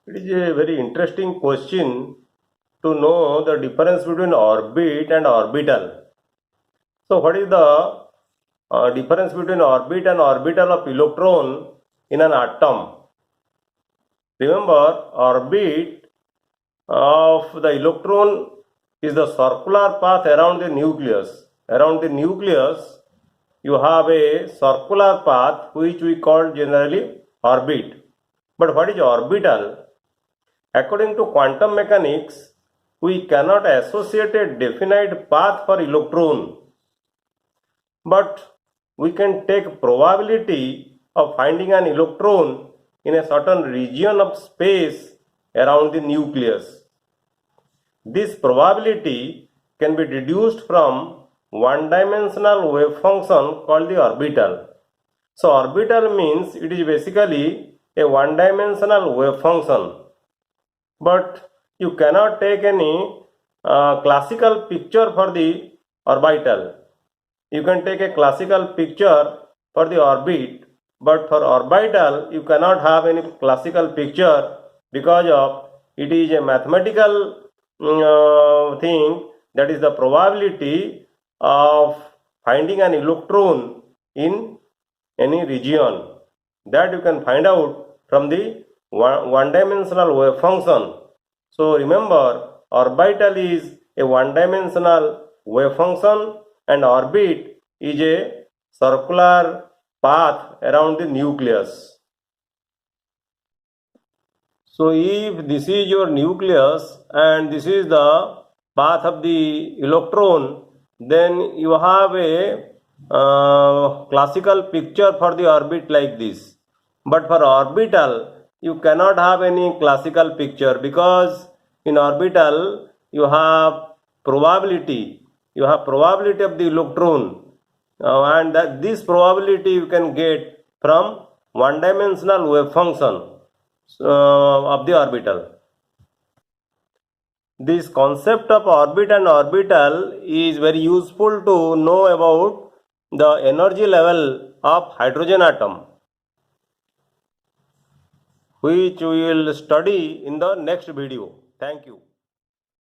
It is a very interesting question to know the difference between orbit and orbital. So, what is the difference between orbit and orbital of electron in an atom? Remember, orbit of the electron is the circular path around the nucleus. Around the nucleus, you have a circular path which we call generally orbit. But what is orbital? According to quantum mechanics, we cannot associate a definite path for electron, but we can take probability of finding an electron in a certain region of space around the nucleus. This probability can be deduced from one-dimensional wave function called the orbital. So orbital means it is basically a one-dimensional wave function. But you cannot take any classical picture for the orbital. You can take a classical picture for the orbit, but for orbital you cannot have any classical picture because of it is a mathematical thing, that is the probability of finding an electron in any region, that you can find out from the one-dimensional wave function. So remember, orbital is a one-dimensional wave function and orbit is a circular path around the nucleus. So if this is your nucleus and this is the path of the electron, then you have a classical picture for the orbit like this. But for orbital, you cannot have any classical picture because in orbital you have probability. You have probability of the electron, and this probability you can get from one-dimensional wave function of the orbital. This concept of orbit and orbital is very useful to know about the energy level of hydrogen atom, which we will study in the next video. Thank you.